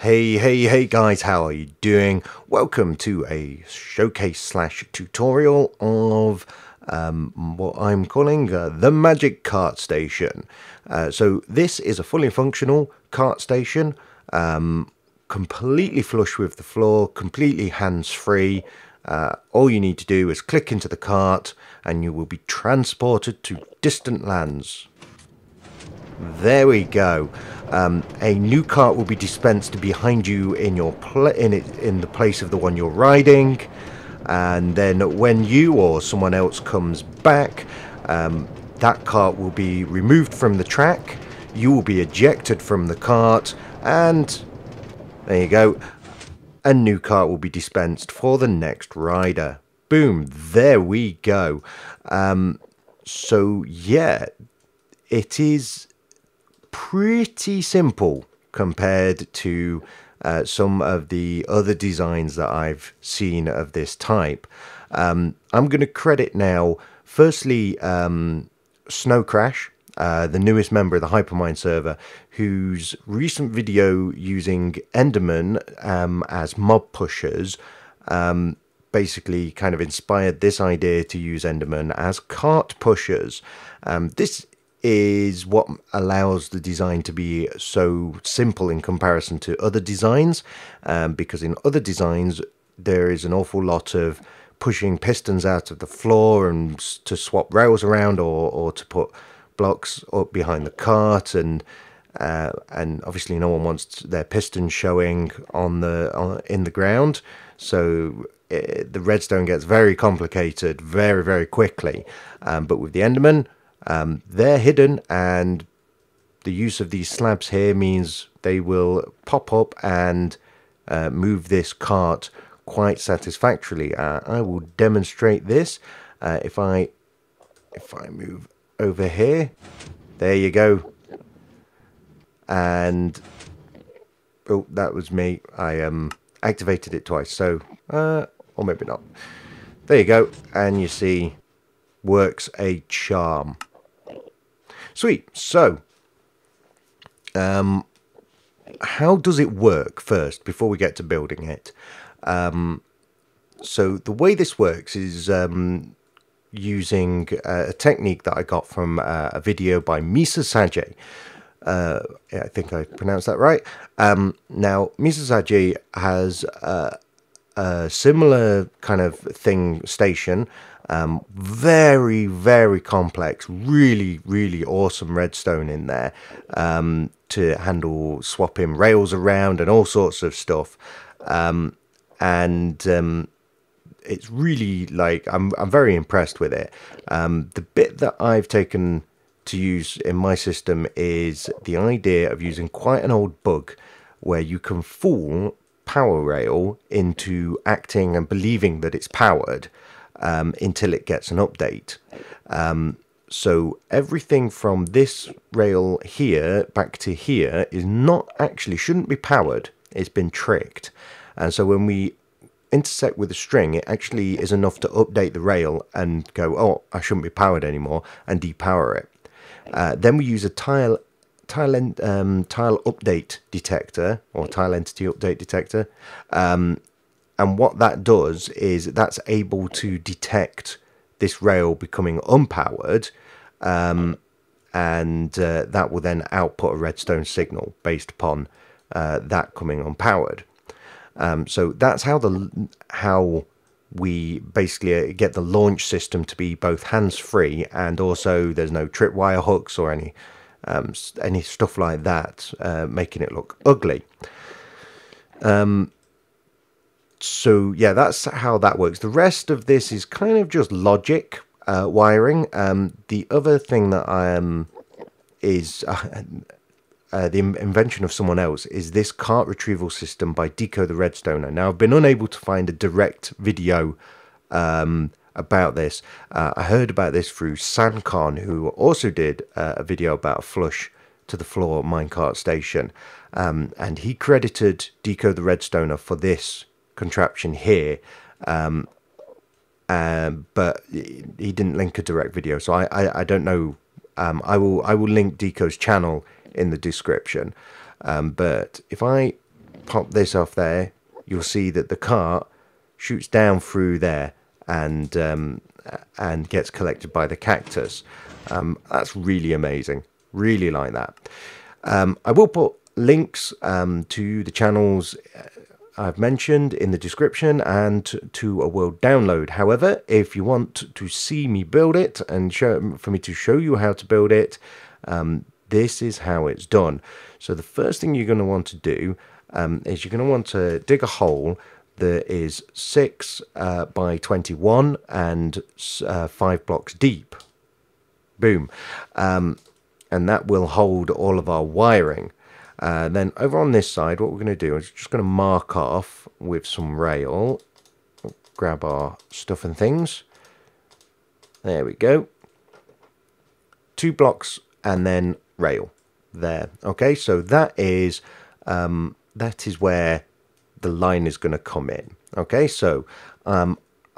Hey guys, how are you doing? Welcome to a showcase slash tutorial of what I'm calling the Magic Cart Station. So this is a fully functional cart station, completely flush with the floor, completely hands-free. All you need to do is click into the cart and you will be transported to distant lands. There we go. A new cart will be dispensed behind you in your in the place of the one you're riding, and then when you or someone else comes back, that cart will be removed from the track. You will be ejected from the cart, and there you go. A new cart will be dispensed for the next rider. Boom! There we go. So yeah, it is pretty simple compared to some of the other designs that I've seen of this type. I'm going to credit now, firstly, Snow Crash, the newest member of the Hypermind server, whose recent video using Endermen as mob pushers basically kind of inspired this idea to use Endermen as cart pushers. This is what allows the design to be so simple in comparison to other designs, because in other designs there is an awful lot of pushing pistons out of the floor and to swap rails around or to put blocks up behind the cart, and obviously no one wants their pistons showing in the ground, so the redstone gets very complicated very quickly. But with the Enderman, they're hidden, and the use of these slabs here means they will pop up and move this cart quite satisfactorily. I will demonstrate this if I move over here. There you go. And oh, that was me. I activated it twice, so or maybe not. There you go, and you see, works a charm. Sweet. So, how does it work first before we get to building it? So the way this works is using a technique that I got from a video by Misa Saji. I think I pronounced that right. Now, Misa Saji has a similar kind of station. Very complex, really awesome redstone in there to handle swapping rails around and all sorts of stuff. It's really, like, I'm very impressed with it. The bit that I've taken to use in my system is the idea of using quite an old bug where you can fool power rail into acting and believing that it's powered until it gets an update. So everything from this rail here back to here is shouldn't be powered. It's been tricked. And so when we intersect with a string, it actually is enough to update the rail and go, oh, I shouldn't be powered anymore, and depower it. Then we use a tile update detector, or tile entity update detector. And what that does is that's able to detect this rail becoming unpowered, and that will then output a redstone signal based upon that coming unpowered. So that's how we basically get the launch system to be both hands-free, and also there's no tripwire hooks or any stuff like that, making it look ugly. So yeah, that's how that works. The rest of this is kind of just logic wiring. The other thing that is the invention of someone else is this cart retrieval system by Deco the Redstoner. Now, I've been unable to find a direct video about this. I heard about this through Sankon, who also did a video about a flush to the floor minecart station, and he credited Deco the Redstoner for this contraption here, but he didn't link a direct video, so I don't know. I will link Deco's channel in the description, but if I pop this off there, you'll see that the cart shoots down through there and gets collected by the cactus. That's really amazing. Really like that. I will put links to the channels I've mentioned in the description and to a world download. However, if you want to see me build it and for me to show you how to build it, this is how it's done. So the first thing you're going to want to do is you're going to want to dig a hole that is 6 by 21 and 5 blocks deep. Boom. And that will hold all of our wiring. Then over on this side, what we're going to do is just going to mark off with some rail. Grab our stuff and things. There we go. 2 blocks and then rail there. Okay, so that is where the line is going to come in. Okay, so I'm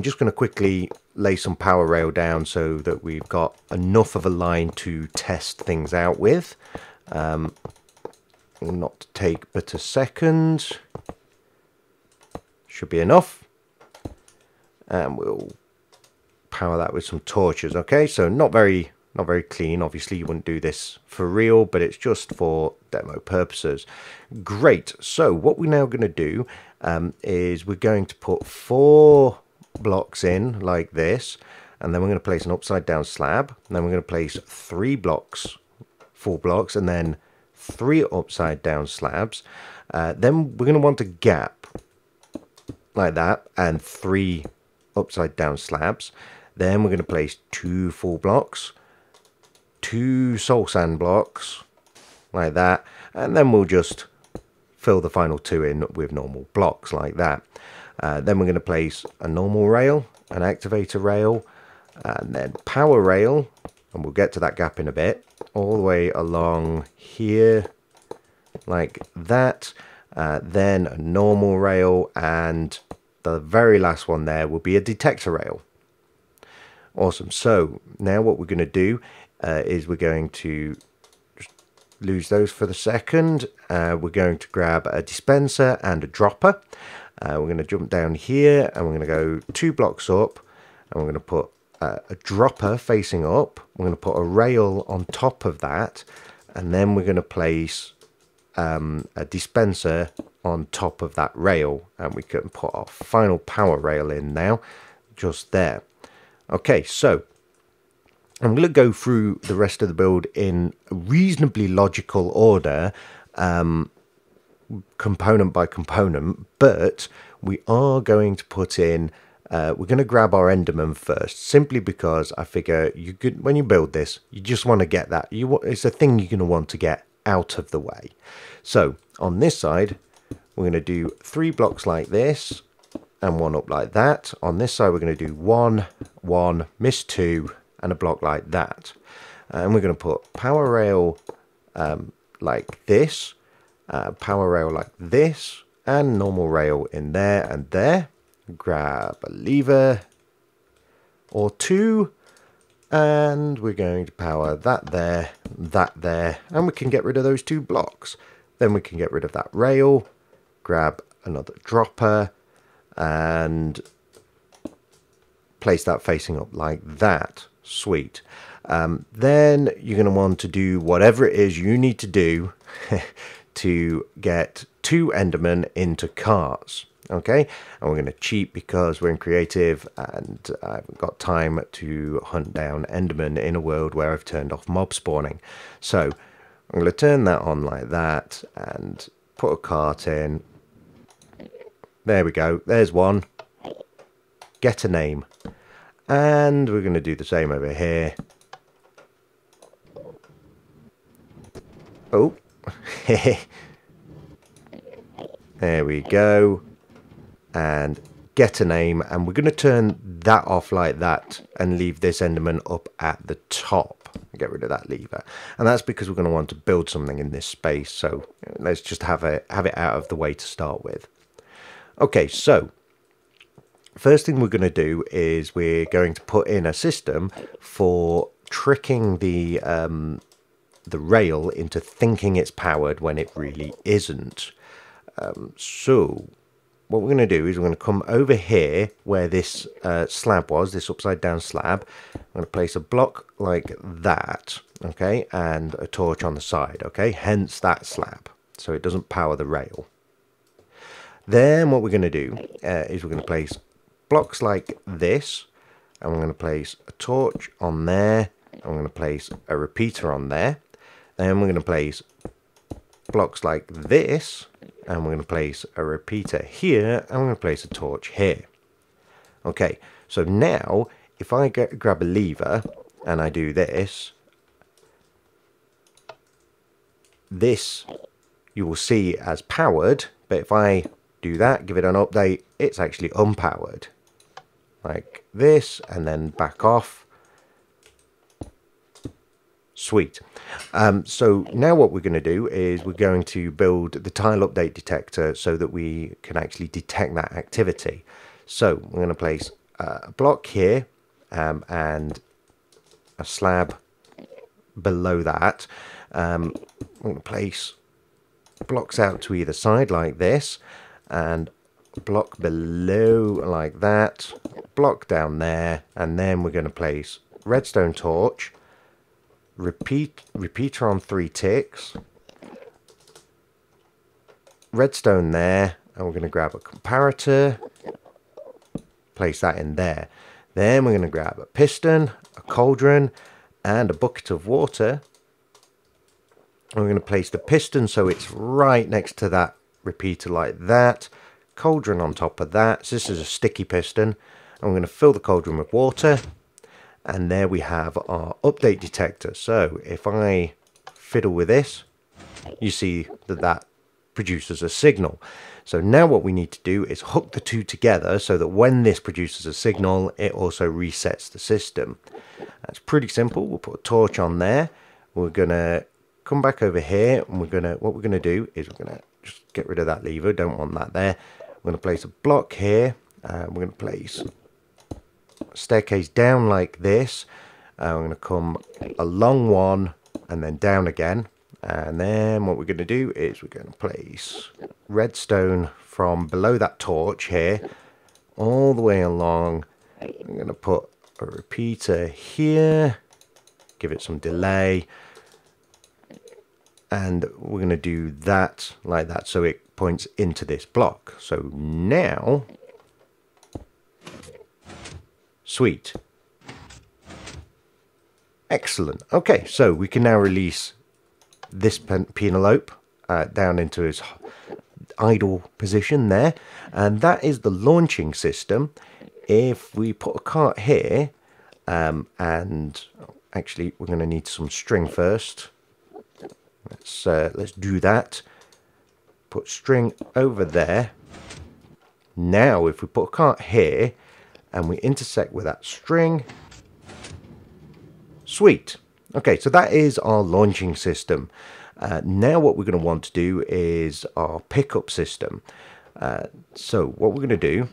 just going to quickly lay some power rail down so that we've got enough of a line to test things out with. Will not take but a second. Should be enough. And we'll power that with some torches. Okay, so not very clean. Obviously you wouldn't do this for real, but it's just for demo purposes. Great. So what we're now going to do is we're going to put 4 blocks in like this, and then we're going to place an upside down slab, and then we're going to place 3 blocks, 4 blocks, and then 3 upside down slabs. Then we're going to want a gap like that and 3 upside down slabs. Then we're going to place 2 full blocks, 2 soul sand blocks like that, and then we'll just fill the final 2 in with normal blocks like that. Then we're going to place a normal rail, an activator rail, and then power rail, and we'll get to that gap in a bit, all the way along here like that. Then a normal rail, and the very last one there will be a detector rail. Awesome. So now what we're going to do is we're going to just lose those for the second. We're going to grab a dispenser and a dropper. We're going to jump down here, and we're going to go 2 blocks up, and we're going to put a dropper facing up. We're going to put a rail on top of that, and then we're going to place a dispenser on top of that rail, and we can put our final power rail in now, just there. Okay, so I'm going to go through the rest of the build in a reasonably logical order, component by component, but we are going to put in, we're going to grab our Enderman first, simply because I figure when you build this, you just want to get that. It's a thing you're going to want to get out of the way. So on this side, we're going to do 3 blocks like this, and 1 up like that. On this side, we're going to do 1, 1, miss 2, and a block like that. And we're going to put power rail like this, power rail like this, and normal rail in there and there. Grab a lever or 2, and we're going to power that there, and we can get rid of those 2 blocks. Then we can get rid of that rail, grab another dropper, and place that facing up like that. Sweet. Then you're going to want to do whatever it is you need to do to get 2 Endermen into carts. Okay, and we're going to cheat because we're in creative and I haven't got time to hunt down Endermen in a world where I've turned off mob spawning. So I'm going to turn that on like that and put a cart in. There we go. There's one. Get a name. And we're going to do the same over here. Oh. There we go. And get a name. And we're going to turn that off like that and leave this Enderman up at the top. Get rid of that lever. And that's because we're going to want to build something in this space. So let's just have it out of the way to start with. Okay, so first thing we're going to do is we're going to put in a system for tricking the rail into thinking it's powered when it really isn't. So what we're going to do is we're going to come over here where this slab was, this upside down slab. I'm going to place a block like that, okay, and a torch on the side, okay, hence that slab, so it doesn't power the rail. Then what we're going to do is we're going to place blocks like this, and we're going to place a torch on there, and we're going to place a repeater on there. Then we're going to place blocks like this, and we're going to place a repeater here, and we're going to place a torch here. Okay, so now if I grab a lever and I do this, this you will see as powered, but if I do that, give it an update, it's actually unpowered. Like this, and then back off. Sweet. So now what we're going to do is we're going to build the tile update detector so that we can actually detect that activity. So we're going to place a block here and a slab below that. We're going to place blocks out to either side like this, and block below like that, block down there, and then we're going to place redstone torch, repeater on 3 ticks, redstone there, and we're going to grab a comparator, place that in there. Then we're going to grab a piston, a cauldron, and a bucket of water. And we're going to place the piston so it's right next to that repeater like that. Cauldron on top of that. So this is a sticky piston. And we're going to fill the cauldron with water. And there we have our update detector. So if I fiddle with this, you see that that produces a signal. So now what we need to do is hook the two together so that when this produces a signal, it also resets the system. That's pretty simple. We'll put a torch on there. We're going to come back over here, and what we're going to do is we're going to just get rid of that lever. Don't want that there. We're going to place a block here. We're going to place a staircase down like this. We're going to come along one and then down again. And then what we're going to do is we're going to place redstone from below that torch here all the way along. I'm going to put a repeater here, give it some delay, and we're going to do that like that so it points into this block. So now, sweet, excellent. Okay, so we can now release this penelope down into its idle position there, and that is the launching system. If we put a cart here, and actually we're going to need some string first. Let's do that. Put string over there. Now if we put a cart here and we intersect with that string, sweet. Okay, so that is our launching system. Now what we're going to want to do is our pickup system. So what we're going to do,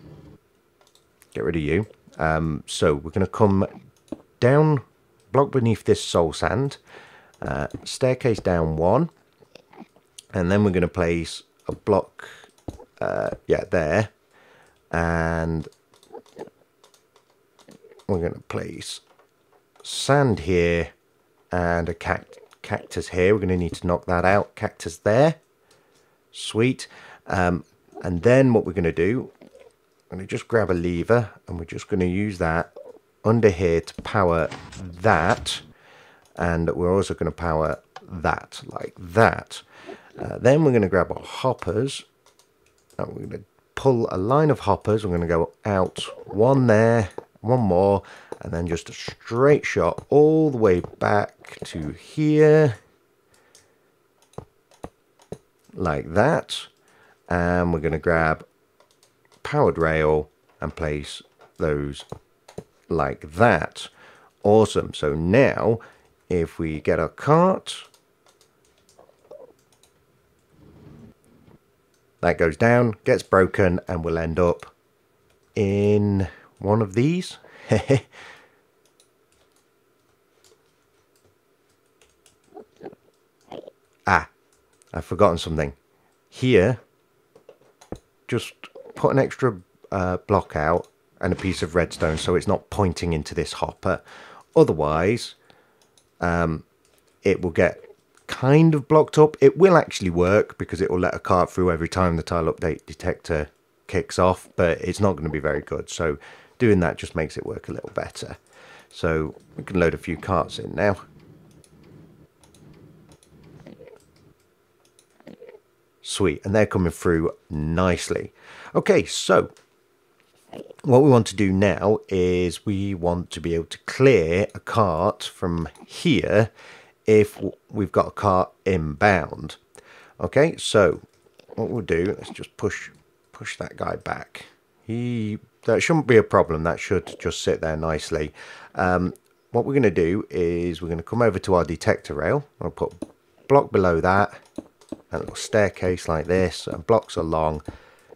get rid of you. So we're going to come down, block beneath this soul sand, staircase down one, and then we're going to place a block, there, and we're going to place sand here and a cactus here. We're going to need to knock that out. Cactus there. Sweet. And then what we're going to do, I'm going to just grab a lever and we're just going to use that under here to power that. And we're also going to power that like that. Then we're going to grab our hoppers. And we're going to pull a line of hoppers. We're going to go out one there, one more, and then just a straight shot all the way back to here, like that. And we're going to grab powered rail and place those like that. Awesome. So now if we get our cart, that goes down, gets broken, and we'll end up in one of these. Ah, I've forgotten something. Here, just put an extra block out and a piece of redstone so it's not pointing into this hopper. Otherwise, it will get kind of blocked up. It will actually work because it will let a cart through every time the tile update detector kicks off, but it's not going to be very good. So doing that just makes it work a little better. So we can load a few carts in now. Sweet, and they're coming through nicely. Okay, so what we want to do now is we want to be able to clear a cart from here if we've got a cart inbound. Okay, so what we'll do, let's just push that guy back. That shouldn't be a problem. That should just sit there nicely. What we're going to do is we're going to come over to our detector rail. I'll put a block below that, a little staircase like this, and blocks along,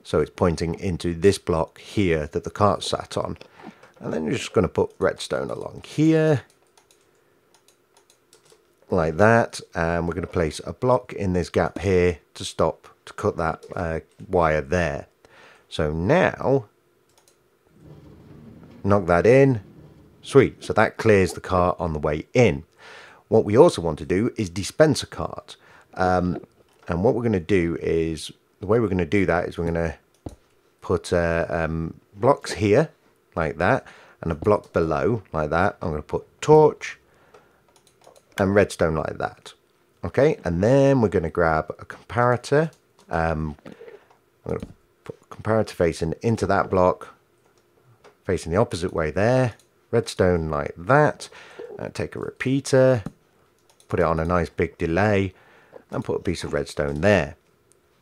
so it's pointing into this block here that the cart sat on. And then you're just going to put redstone along here, like that, and we're going to place a block in this gap here to cut that wire there. So now, knock that in. Sweet, so that clears the cart on the way in. What we also want to do is dispense a cart. And what we're going to do is, the way we're going to do that is we're going to put blocks here, like that, and a block below, like that. I'm going to put torch and redstone like that. Okay, and then we're going to grab a comparator. I'm going to put a comparator facing into that block, facing the opposite way there. Redstone like that. Take a repeater, put it on a nice big delay, and put a piece of redstone there.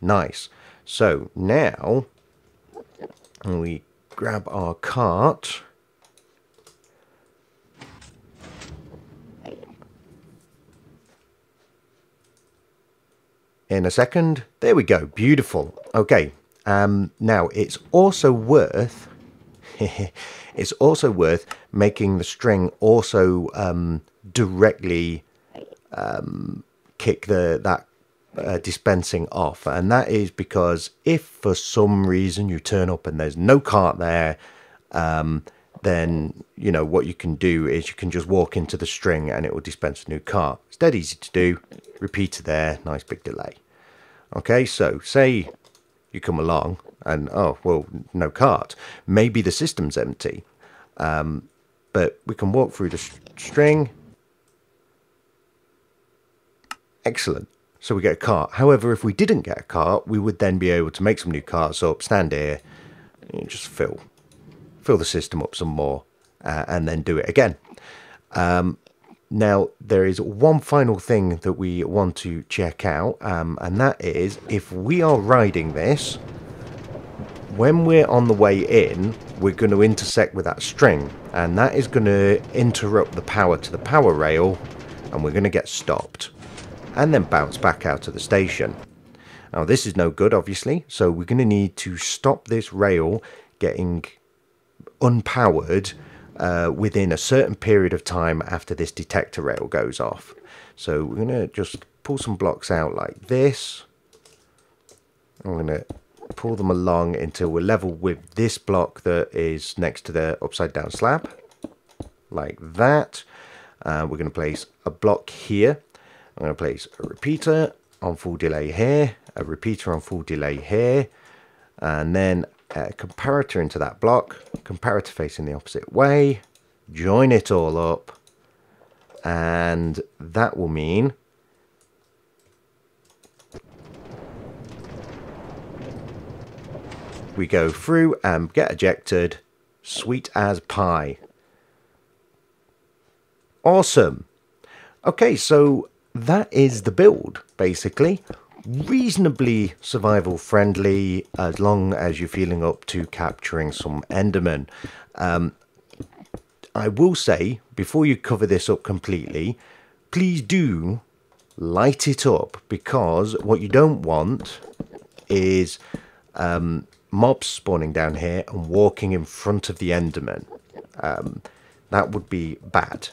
Nice. So now we grab our cart. In a second. There we go. Beautiful. Okay. Now it's also worth making the string also directly kick that dispensing off, and that is because if for some reason you turn up and there's no cart there, then you know what you can do is you can just walk into the string and it will dispense a new cart. It's dead easy to do. Repeater there, nice big delay. Okay, so say you come along and oh well, no cart, maybe the system's empty, but we can walk through the string. Excellent. So we get a cart. However, if we didn't get a cart, we would then be able to make some new carts up, stand here, and just fill the system up some more, and then do it again. Now, there is one final thing that we want to check out, and that is if we are riding this, when we're on the way in, we're going to intersect with that string, and that is going to interrupt the power to the power rail, and we're going to get stopped and then bounce back out of the station. Now this is no good, obviously, so we're going to need to stop this rail getting unpowered within a certain period of time after this detector rail goes off. So we're going to just pull some blocks out like this. I'm going to pull them along until we're level with this block that is next to the upside down slab, like that. We're going to place a block here. I'm going to place a repeater on full delay here, a repeater on full delay here, and then a comparator into that block, comparator facing the opposite way, join it all up, and that will mean we go through and get ejected, sweet as pie. Awesome. Okay, so that is the build, basically. Reasonably survival friendly as long as you're feeling up to capturing some Endermen. I will say, before you cover this up completely, please do light it up, because what you don't want is mobs spawning down here and walking in front of the Endermen. That would be bad.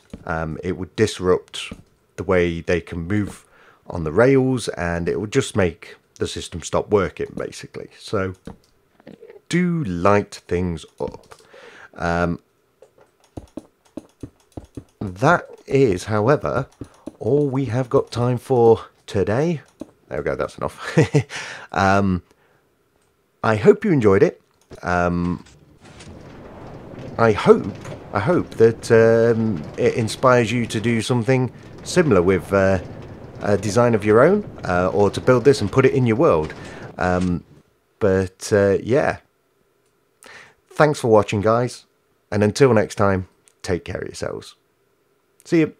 It would disrupt the way they can move on the rails, and it would just make the system stop working, basically. So do light things up. That is, however, all we have got time for today. There we go, that's enough. I hope you enjoyed it. I hope that it inspires you to do something similar with a design of your own, or to build this and put it in your world. Yeah, thanks for watching, guys, and until next time, take care of yourselves. See you.